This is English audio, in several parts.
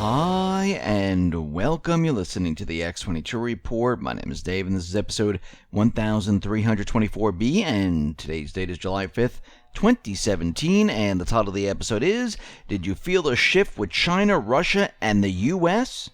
Hi, and welcome. You're listening to the X22 Report. My name is Dave, and this is episode 1324B, and today's date is July 5th, 2017, and the title of the episode is, Did You Feel a Shift with China, Russia, and the U.S.?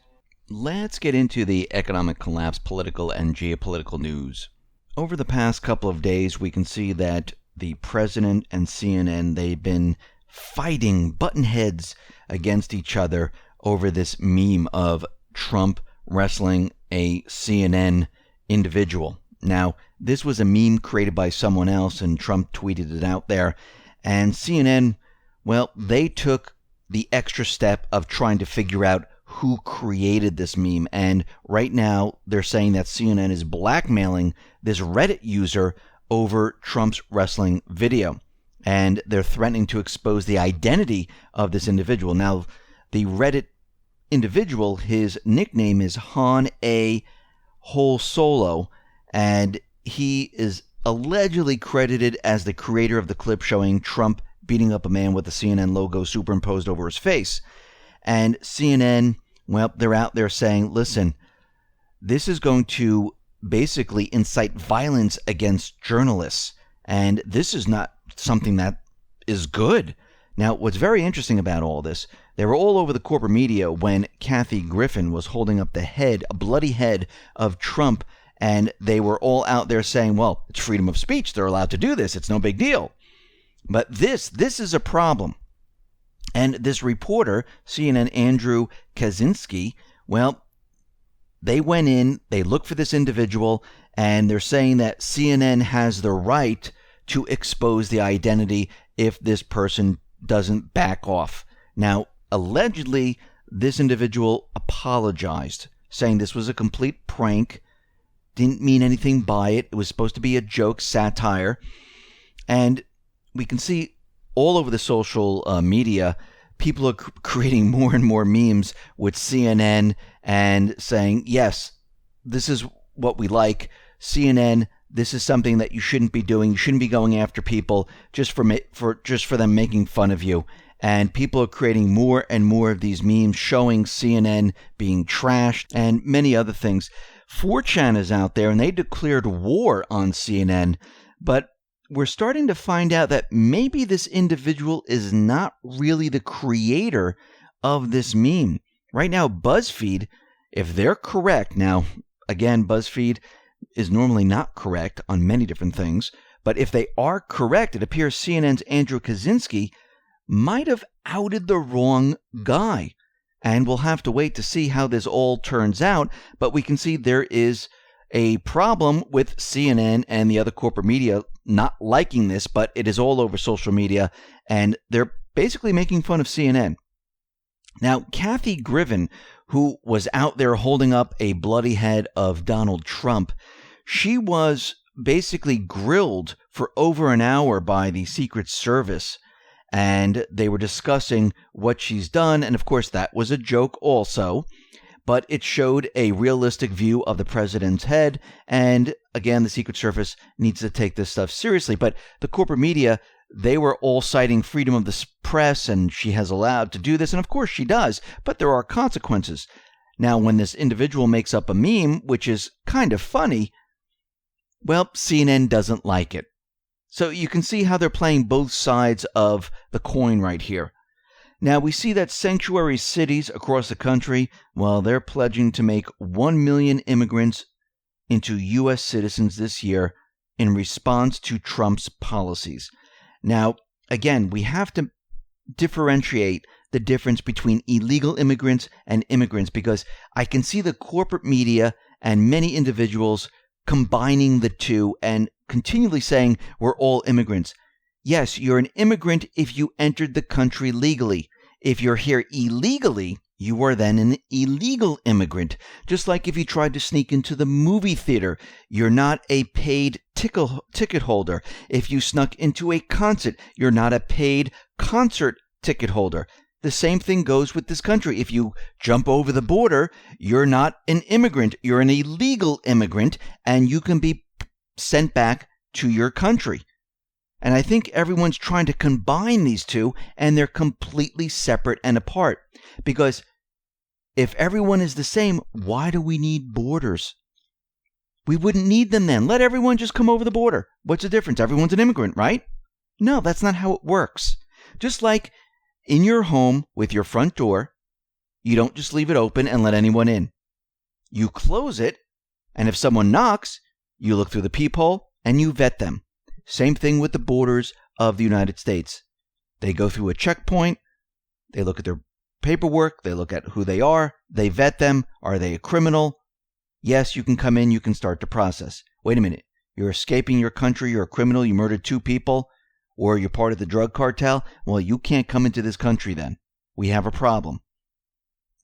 Let's get into the economic collapse, political, and geopolitical news. Over the past couple of days, we can see that the president and CNN, they've been fighting, button heads against each other over this meme of Trump wrestling a CNN individual. Now, this was a meme created by someone else, and Trump tweeted it out there. And CNN, well, they took the extra step of trying to figure out who created this meme. And right now, they're saying that CNN is blackmailing this Reddit user over Trump's wrestling video. And they're threatening to expose the identity of this individual. Now, the Reddit individual, his nickname is Han A. Whole Solo, and he is allegedly credited as the creator of the clip showing Trump beating up a man with the CNN logo superimposed over his face. And CNN, well, they're out there saying, listen, this is going to basically incite violence against journalists, and this is not something that is good. Now, what's very interesting about all this, they were all over the corporate media when Kathy Griffin was holding up the head, a bloody head of Trump, and they were all out there saying, well, it's freedom of speech. They're allowed to do this. It's no big deal. But this is a problem. And this reporter, CNN Andrew Kaczynski, well, they went in, they looked for this individual, and they're saying that CNN has the right to expose the identity if this person doesn't back off. Now, allegedly, this individual apologized, saying this was a complete prank, didn't mean anything by it. It was supposed to be a joke, satire. And we can see all over the social media, people are creating more and more memes with CNN and saying, yes, this is what we like. CNN, this is something that you shouldn't be doing. You shouldn't be going after people just for them making fun of you. And people are creating more and more of these memes showing CNN being trashed and many other things. 4chan is out there, and they declared war on CNN. But we're starting to find out that maybe this individual is not really the creator of this meme. Right now, BuzzFeed, if they're correct, now, again, BuzzFeed is normally not correct on many different things, but if they are correct, it appears CNN's Andrew Kaczynski might have outed the wrong guy. And we'll have to wait to see how this all turns out, but we can see there is a problem with CNN and the other corporate media not liking this, but it is all over social media, and they're basically making fun of CNN. Now, Kathy Griffin, who was out there holding up a bloody head of Donald Trump, she was basically grilled for over an hour by the Secret Service, and they were discussing what she's done, and of course that was a joke also, but it showed a realistic view of the president's head, and again, the Secret Service needs to take this stuff seriously, but the corporate media, they were all citing freedom of the press, and she has allowed to do this, and of course she does, but there are consequences. Now, when this individual makes up a meme, which is kind of funny, well, CNN doesn't like it. So you can see how they're playing both sides of the coin right here. Now, we see that sanctuary cities across the country, well, they're pledging to make 1 million immigrants into U.S. citizens this year in response to Trump's policies. Now, again, we have to differentiate the difference between illegal immigrants and immigrants, because I can see the corporate media and many individuals combining the two and continually saying we're all immigrants. Yes, you're an immigrant if you entered the country legally. If you're here illegally, you are then an illegal immigrant. Just like if you tried to sneak into the movie theater, you're not a paid ticket holder. If you snuck into a concert, you're not a paid concert ticket holder. The same thing goes with this country. If you jump over the border, you're not an immigrant. You're an illegal immigrant, and you can be sent back to your country. And I think everyone's trying to combine these two, and they're completely separate and apart. Because If everyone is the same, why do we need borders? We wouldn't need them then. Let everyone just come over the border. What's the difference? Everyone's an immigrant, right? No, that's not how it works. Just like in your home with your front door, you don't just leave it open and let anyone in. You close it, and if someone knocks, you look through the peephole and you vet them. Same thing with the borders of the United States. They go through a checkpoint, they look at their paperwork, they look at who they are, they vet them. Are they a criminal? Yes, you can come in, you can start the process. Wait a minute, you're escaping your country, you're a criminal, you murdered 2 people, or you're part of the drug cartel? Well, you can't come into this country then. We have a problem.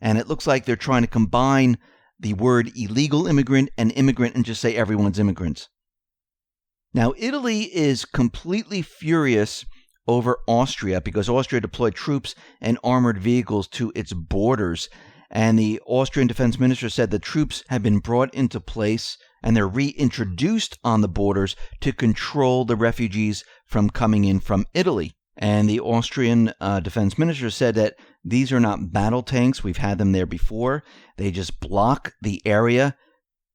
And it looks like they're trying to combine the word illegal immigrant and immigrant and just say everyone's immigrants. Now, Italy is completely furious over Austria because Austria deployed troops and armored vehicles to its borders. And the Austrian defense minister said the troops have been brought into place and they're reintroduced on the borders to control the refugees from coming in from Italy. And the Austrian defense minister said that these are not battle tanks. We've had them there before. They just block the area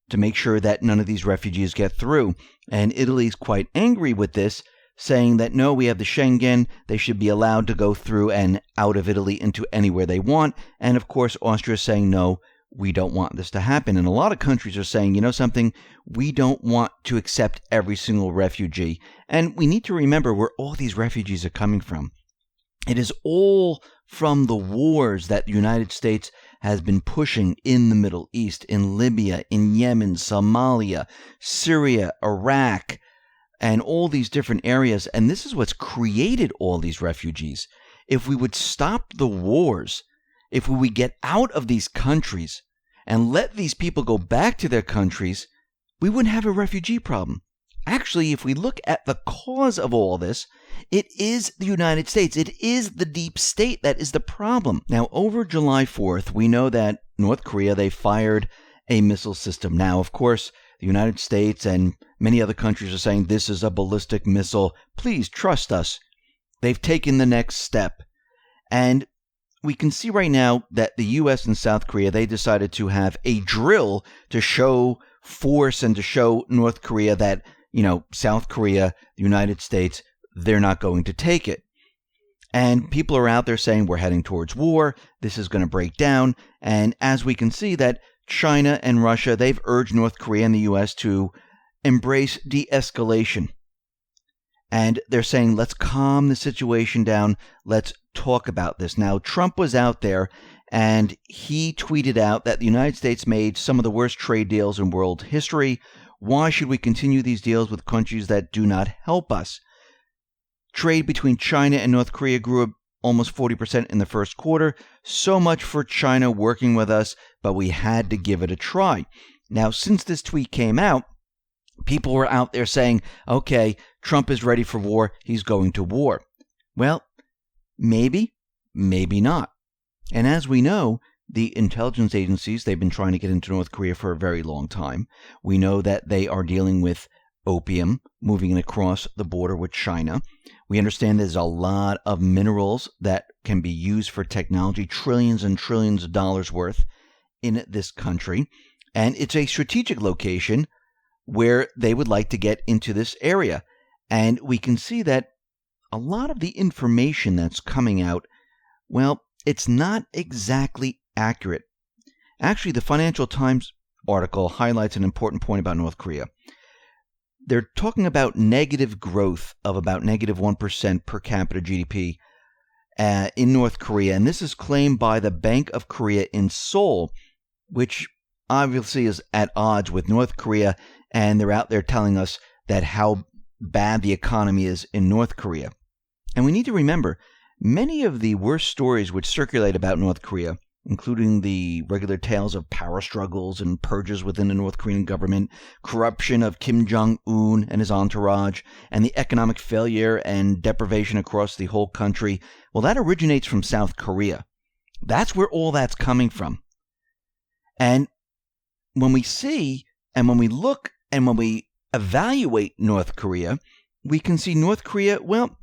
to make sure that none of these refugees get through. And Italy's quite angry with this, saying that no, we have the Schengen. They should be allowed to go through and out of Italy into anywhere they want. And of course, Austria is saying, no, we don't want this to happen. And a lot of countries are saying, you know something, we don't want to accept every single refugee. And we need to remember where all these refugees are coming from. It is all from the wars that the United States has been pushing in the Middle East, in Libya, in Yemen, Somalia, Syria, Iraq, and all these different areas. And this is what's created all these refugees. If we would stop the wars, if we would get out of these countries and let these people go back to their countries, we wouldn't have a refugee problem. Actually, if we look at the cause of all this, it is the United States. It is the deep state that is the problem. Now, over July 4th, we know that North Korea, they fired a missile system. Now, of course, the United States and many other countries are saying this is a ballistic missile. Please trust us. They've taken the next step. And we can see right now that the U.S. and South Korea, they decided to have a drill to show force and to show North Korea that, South Korea, the United States, they're not going to take it. And people are out there saying we're heading towards war. This is going to break down. And as we can see that China and Russia, they've urged North Korea and the U.S. to embrace de-escalation. And they're saying, let's calm the situation down. Let's talk about this. Now, Trump was out there and he tweeted out that the United States made some of the worst trade deals in world history. Why should we continue these deals with countries that do not help us? Trade between China and North Korea grew almost 40% in the first quarter. So much for China working with us, but we had to give it a try. Now, since this tweet came out, people were out there saying, okay, Trump is ready for war. He's going to war. Well, maybe, maybe not. And as we know, the intelligence agencies, they've been trying to get into North Korea for a very long time. We know that they are dealing with opium, moving it across the border with China. We understand there's a lot of minerals that can be used for technology, trillions and trillions of dollars worth in this country. And it's a strategic location where they would like to get into this area. And we can see that a lot of the information that's coming out, well, it's not exactly accurate. Actually, the Financial Times article highlights an important point about North Korea. They're talking about negative growth of about negative 1% per capita GDP in North Korea. And this is claimed by the Bank of Korea in Seoul, which obviously is at odds with North Korea. And they're out there telling us that how bad the economy is in North Korea. And we need to remember, many of the worst stories which circulate about North Korea, including the regular tales of power struggles and purges within the North Korean government, corruption of Kim Jong-un and his entourage, and the economic failure and deprivation across the whole country, well, that originates from South Korea. That's where all that's coming from. And when we see, and when we look, and when we evaluate North Korea, we can see North Korea, well,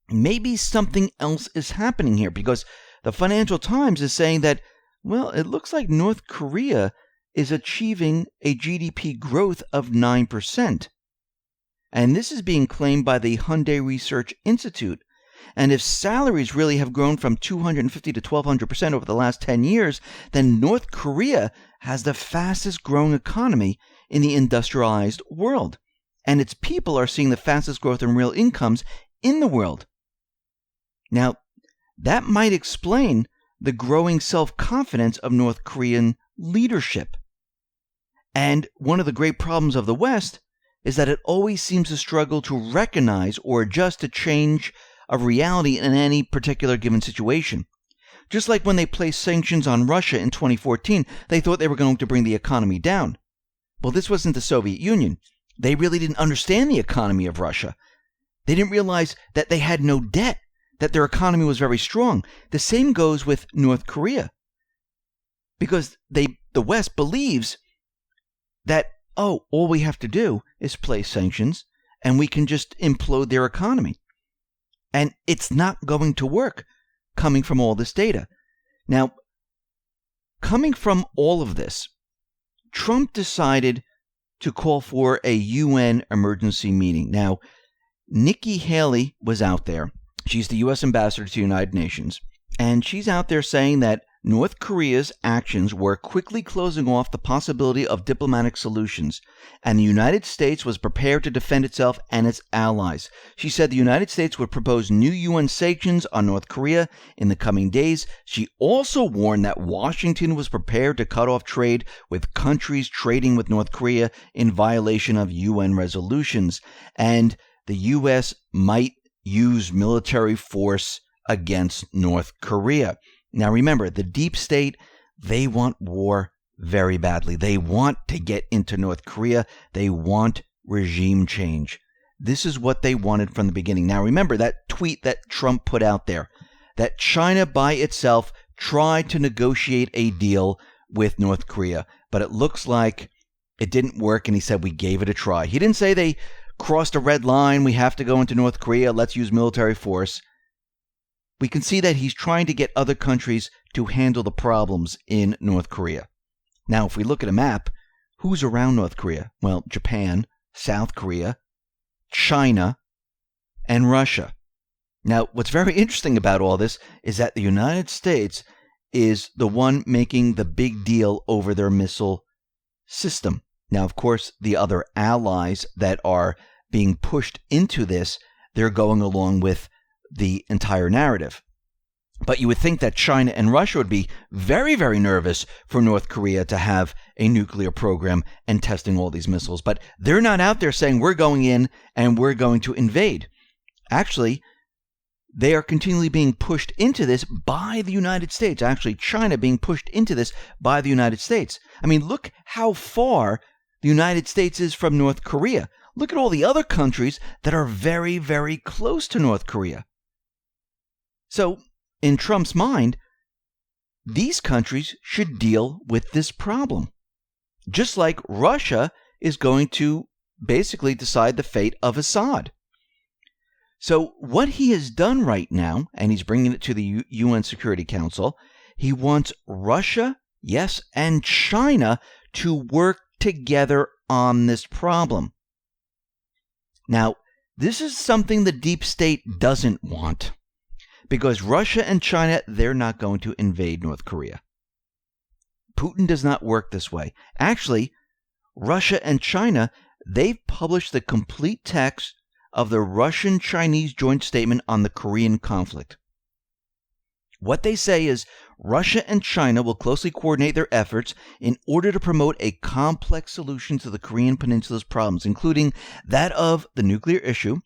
maybe something else is happening here, because the Financial Times is saying that, Well, it looks like North Korea is achieving a GDP growth of 9%. And this is being claimed by the Hyundai Research Institute. And if salaries really have grown from 250 to 1,200% over the last 10 years, then North Korea has the fastest growing economy in the industrialized world. And its people are seeing the fastest growth in real incomes in the world. Now, that might explain the growing self-confidence of North Korean leadership. And one of the great problems of the West is that it always seems to struggle to recognize or adjust to change of reality in any particular given situation. Just like when they placed sanctions on Russia in 2014, they thought they were going to bring the economy down. Well, this wasn't the Soviet Union. They really didn't understand the economy of Russia. They didn't realize that they had no debt, that their economy was very strong. The same goes with North Korea. Because the West believes that, all we have to do is place sanctions and we can just implode their economy. And it's not going to work coming from all this data. Now, coming from all of this, Trump decided to call for a UN emergency meeting. Now, Nikki Haley was out there. She's the U.S. ambassador to the United Nations. And she's out there saying that North Korea's actions were quickly closing off the possibility of diplomatic solutions, and the United States was prepared to defend itself and its allies. She said the United States would propose new UN sanctions on North Korea in the coming days. She also warned that Washington was prepared to cut off trade with countries trading with North Korea in violation of UN resolutions, and the U.S. might use military force against North Korea. Now remember, the deep state, they want war very badly. They want to get into North Korea. They want regime change. This is what they wanted from the beginning. Now remember that tweet that Trump put out there, that China by itself tried to negotiate a deal with North Korea, but it looks like it didn't work, and he said we gave it a try. He didn't say they crossed a red line, we have to go into North Korea, let's use military force. We can see that he's trying to get other countries to handle the problems in North Korea. Now, if we look at a map, who's around North Korea? Well, Japan, South Korea, China, and Russia. Now, what's very interesting about all this is that the United States is the one making the big deal over their missile system. Now, of course, the other allies that are being pushed into this, they're going along with the entire narrative. But you would think that China and Russia would be very, very nervous for North Korea to have a nuclear program and testing all these missiles. But they're not out there saying we're going in and we're going to invade. Actually, they are continually being pushed into this by the United States. Actually, China being pushed into this by the United States. I mean, look how far the United States is from North Korea. Look at all the other countries that are very, very close to North Korea. So, in Trump's mind, these countries should deal with this problem. Just like Russia is going to basically decide the fate of Assad. So, what he has done right now, and he's bringing it to the UN Security Council, he wants Russia, yes, and China to work together on this problem. Now, this is something the deep state doesn't want. Because Russia and China, they're not going to invade North Korea. Putin does not work this way. Actually, Russia and China, they've published the complete text of the Russian-Chinese joint statement on the Korean conflict. What they say is Russia and China will closely coordinate their efforts in order to promote a complex solution to the Korean Peninsula's problems, including that of the nuclear issue,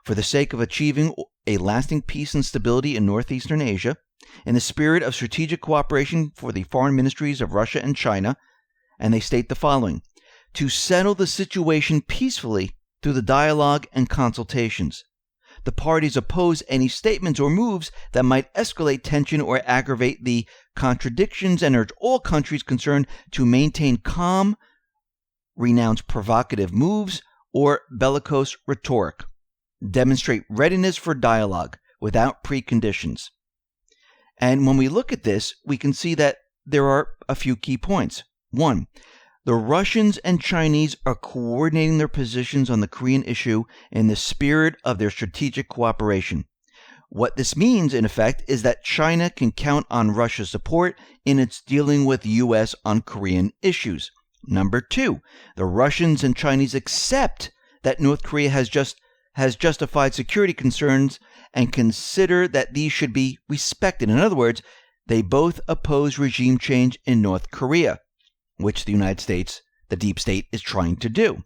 for the sake of achieving a lasting peace and stability in northeastern Asia, in the spirit of strategic cooperation for the foreign ministries of Russia and China, and they state the following: to settle the situation peacefully through the dialogue and consultations. The parties oppose any statements or moves that might escalate tension or aggravate the contradictions and urge all countries concerned to maintain calm, renounce provocative moves or bellicose rhetoric. Demonstrate readiness for dialogue without preconditions. And when we look at this, we can see that there are a few key points. One, the Russians and Chinese are coordinating their positions on the Korean issue in the spirit of their strategic cooperation. What this means, in effect, is that China can count on Russia's support in its dealing with the U.S. on Korean issues. Number two, the Russians and Chinese accept that North Korea has justified security concerns and consider that these should be respected. In other words, they both oppose regime change in North Korea, which the United States, the deep state, is trying to do.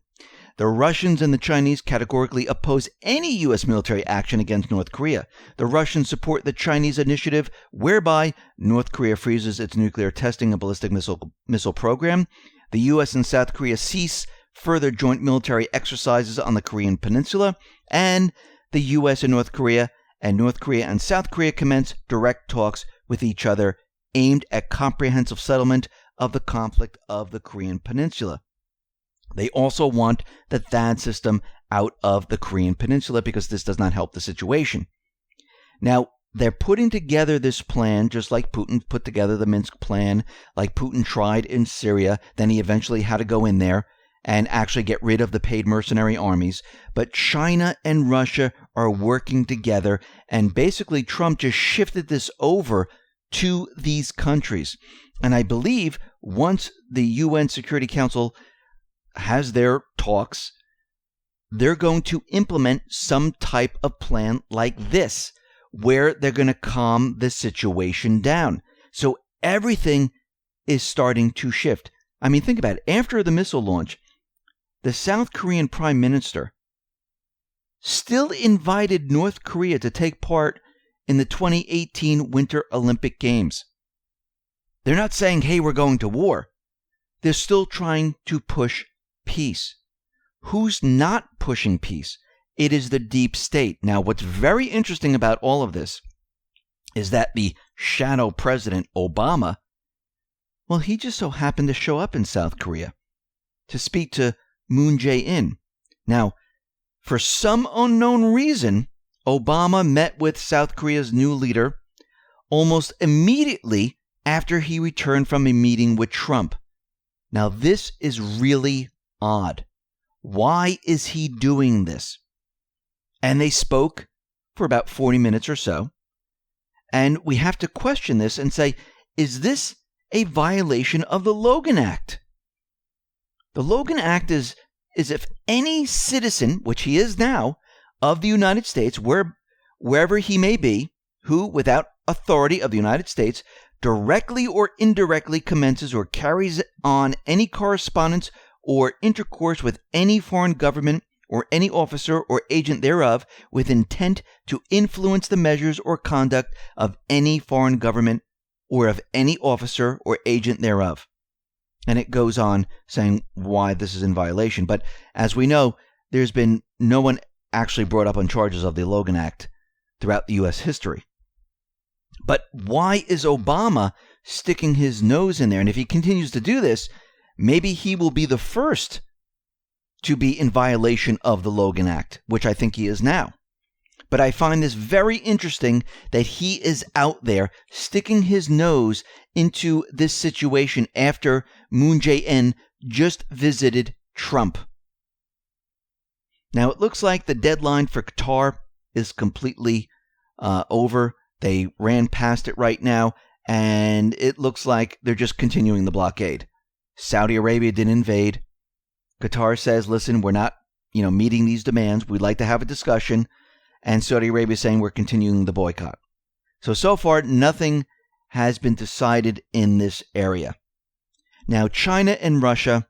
The Russians and the Chinese categorically oppose any U.S. military action against North Korea. The Russians support the Chinese initiative whereby North Korea freezes its nuclear testing and ballistic missile program. The U.S. and South Korea cease further joint military exercises on the Korean Peninsula, and the U.S. and North Korea and South Korea commence direct talks with each other aimed at comprehensive settlement of the conflict of the Korean Peninsula. They also want the THAAD system out of the Korean Peninsula because this does not help the situation. Now, they're putting together this plan just like Putin put together the Minsk plan, like Putin tried in Syria. Then he eventually had to go in there and actually get rid of the paid mercenary armies. But China and Russia are working together, and basically Trump just shifted this over to these countries. And I believe once the UN Security Council has their talks, they're going to implement some type of plan like this, where they're going to calm the situation down. So everything is starting to shift. I mean, think about it. After the missile launch, the South Korean Prime Minister still invited North Korea to take part in the 2018 Winter Olympic Games. They're not saying, hey, we're going to war. They're still trying to push peace. Who's not pushing peace? It is the deep state. Now, what's very interesting about all of this is that the shadow president, Obama, well, he just so happened to show up in South Korea to speak to Moon Jae-in. Now, for some unknown reason, Obama met with South Korea's new leader almost immediately after he returned from a meeting with Trump. Now, this is really odd. Why is he doing this? And they spoke for about 40 minutes or so. And we have to question this and say, is this a violation of the Logan Act? The Logan Act is if any citizen, which he is now, of the United States, wherever he may be, who, without authority of the United States, directly or indirectly commences or carries on any correspondence or intercourse with any foreign government or any officer or agent thereof with intent to influence the measures or conduct of any foreign government or of any officer or agent thereof. And it goes on saying why this is in violation. But as we know, there's been no one actually brought up on charges of the Logan Act throughout the U.S. history. But why is Obama sticking his nose in there? And if he continues to do this, maybe he will be the first to be in violation of the Logan Act, which I think he is now. But I find this very interesting that he is out there sticking his nose into this situation after Moon Jae-in just visited Trump. Now, it looks like the deadline for Qatar is completely over. They ran past it right now, and it looks like they're just continuing the blockade. Saudi Arabia didn't invade. Qatar says, listen, we're not, meeting these demands. We'd like to have a discussion. And Saudi Arabia is saying we're continuing the boycott. So far, nothing has been decided in this area. Now, China and Russia,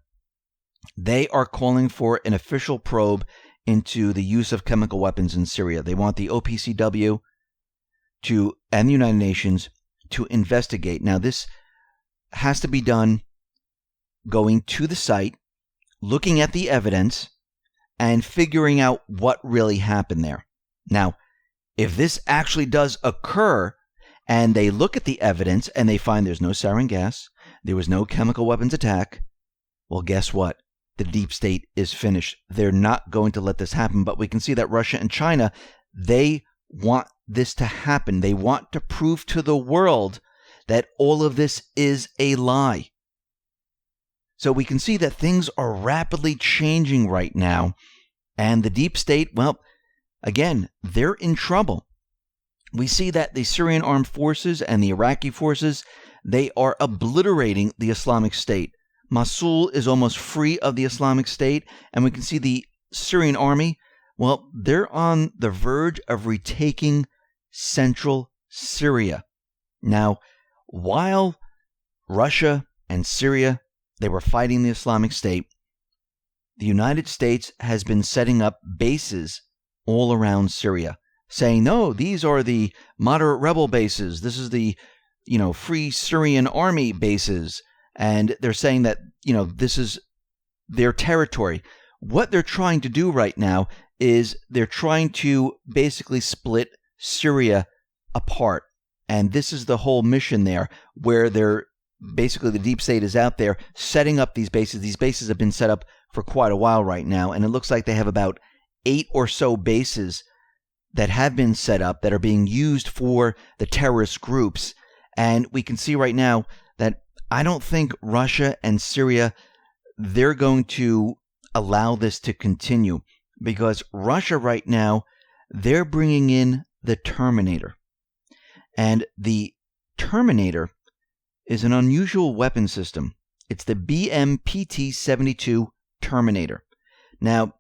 they are calling for an official probe into the use of chemical weapons in Syria. They want the OPCW and the United Nations to investigate. Now, this has to be done going to the site, looking at the evidence, and figuring out what really happened there. Now, if this actually does occur, and they look at the evidence and they find there's no sarin gas, there was no chemical weapons attack, well, guess what? The deep state is finished. They're not going to let this happen. But we can see that Russia and China, they want this to happen. They want to prove to the world that all of this is a lie. So we can see that things are rapidly changing right now. And the deep state, well, again, they're in trouble. We see that the Syrian armed forces and the Iraqi forces, they are obliterating the Islamic State. Mosul is almost free of the Islamic State, and we can see the Syrian army, well, they're on the verge of retaking central Syria. Now, while Russia and Syria, they were fighting the Islamic State, the United States has been setting up bases all around Syria, saying, no, these are the moderate rebel bases. This is the, Free Syrian Army bases. And they're saying that, this is their territory. What they're trying to do right now is they're trying to basically split Syria apart. And this is the whole mission there, where they're basically, the deep state is out there setting up these bases. These bases have been set up for quite a while right now, and it looks like they have about 8 or so bases that have been set up that are being used for the terrorist groups. And we can see right now that I don't think Russia and Syria, they're going to allow this to continue, because Russia right now, they're bringing in the Terminator. And the Terminator is an unusual weapon system. It's the BMPT-72 Terminator. Now,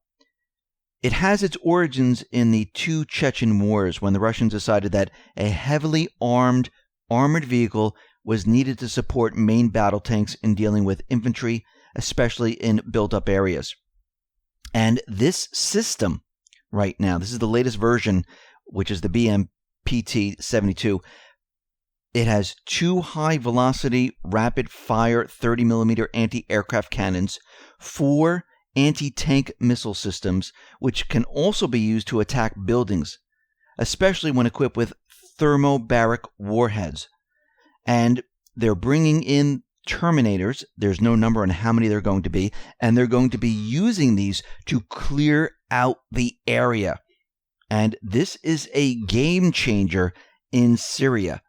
it has its origins in the 2 Chechen wars, when the Russians decided that a heavily armored vehicle was needed to support main battle tanks in dealing with infantry, especially in built-up areas. And this system right now, this is the latest version, which is the BMPT-72. It has 2 high-velocity, rapid-fire 30mm anti-aircraft cannons, 4 anti-tank missile systems, which can also be used to attack buildings, especially when equipped with thermobaric warheads. And they're bringing in Terminators. There's no number on how many they're going to be, and they're going to be using these to clear out the area. And this is a game changer in Syria.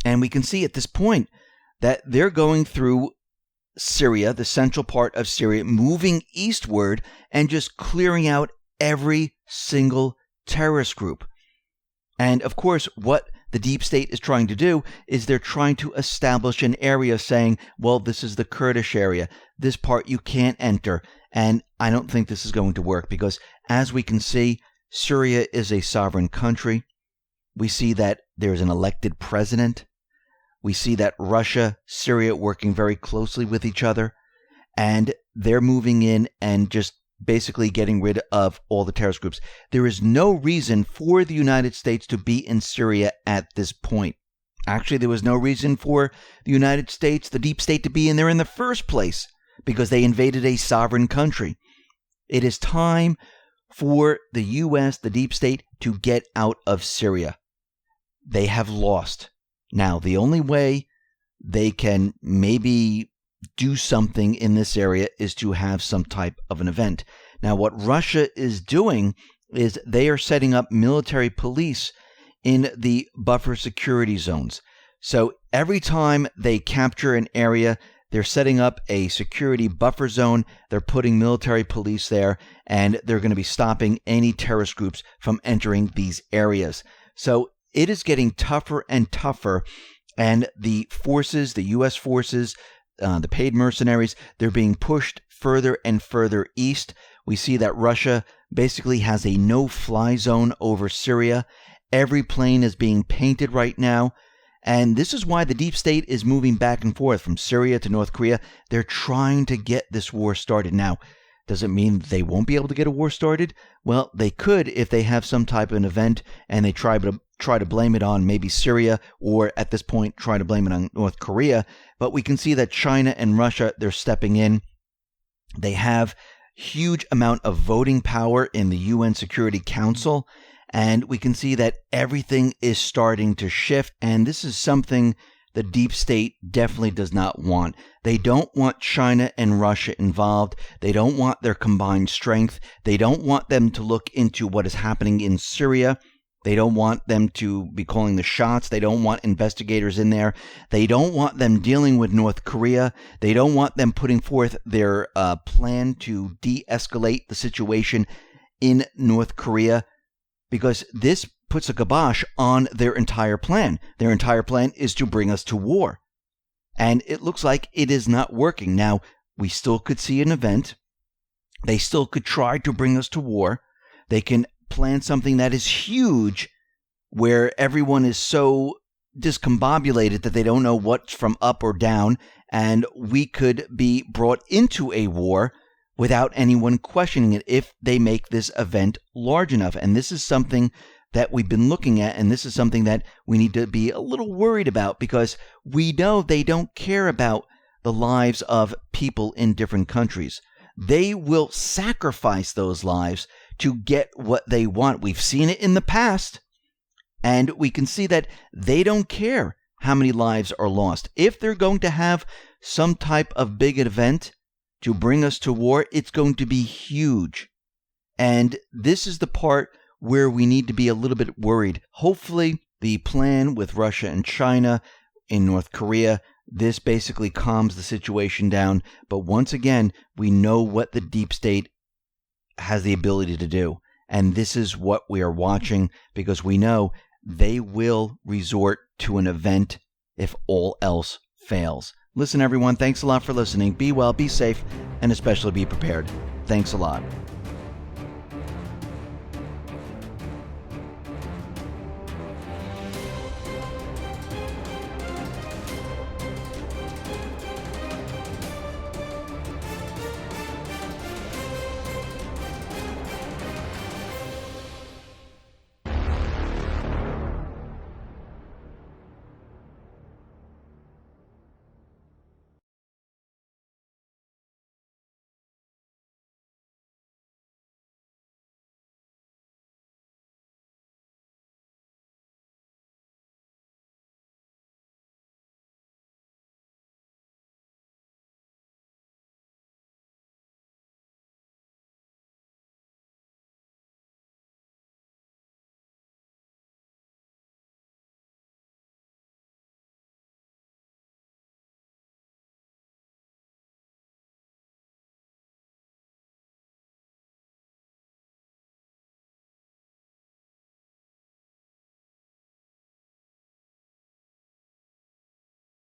And we can see at this point that they're going through Syria, the central part of Syria, moving eastward and just clearing out every single terrorist group. And of course, what the deep state is trying to do is they're trying to establish an area saying, well, this is the Kurdish area. This part you can't enter. And I don't think this is going to work, because as we can see, Syria is a sovereign country. We see that there's an elected president. We see that Russia, Syria working very closely with each other, and they're moving in and just basically getting rid of all the terrorist groups. There is no reason for the United States to be in Syria at this point. Actually, there was no reason for the United States, the deep state, to be in there in the first place, because they invaded a sovereign country. It is time for the U.S., the deep state, to get out of Syria. They have lost. Now, the only way they can maybe do something in this area is to have some type of an event. Now, what Russia is doing is they are setting up military police in the buffer security zones. So every time they capture an area, they're setting up a security buffer zone. They're putting military police there, and they're going to be stopping any terrorist groups from entering these areas. So it is getting tougher and tougher, and the forces, the U.S. forces, the paid mercenaries, they're being pushed further and further east. We see that Russia basically has a no-fly zone over Syria. Every plane is being painted right now, and this is why the deep state is moving back and forth from Syria to North Korea. They're trying to get this war started. Now, does it mean they won't be able to get a war started? Well, they could if they have some type of an event and they try to blame it on maybe Syria, or at this point try to blame it on North Korea. But we can see that China and Russia, they're stepping in. They have huge amount of voting power in the UN Security Council, and we can see that everything is starting to shift, and this is something the deep state definitely does not want. They don't want China and Russia involved. They don't want their combined strength. They don't want them to look into what is happening in Syria. They don't want them to be calling the shots. They don't want investigators in there. They don't want them dealing with North Korea. They don't want them putting forth their plan to de-escalate the situation in North Korea, because this puts a kibosh on their entire plan. Their entire plan is to bring us to war. And it looks like it is not working. Now, we still could see an event. They still could try to bring us to war. They can plan something that is huge, where everyone is so discombobulated that they don't know what's from up or down, and we could be brought into a war without anyone questioning it if they make this event large enough. And this is something that we've been looking at, and this is something that we need to be a little worried about, because we know they don't care about the lives of people in different countries. They will sacrifice those lives to get what they want. We've seen it in the past, and we can see that they don't care how many lives are lost. If they're going to have some type of big event to bring us to war, it's going to be huge. And this is the part where we need to be a little bit worried. Hopefully, the plan with Russia and China in North Korea, this basically calms the situation down. But once again, we know what the deep state has the ability to do. And this is what we are watching, because we know they will resort to an event if all else fails. Listen, everyone, thanks a lot for listening. Be well, be safe, and especially be prepared. Thanks a lot.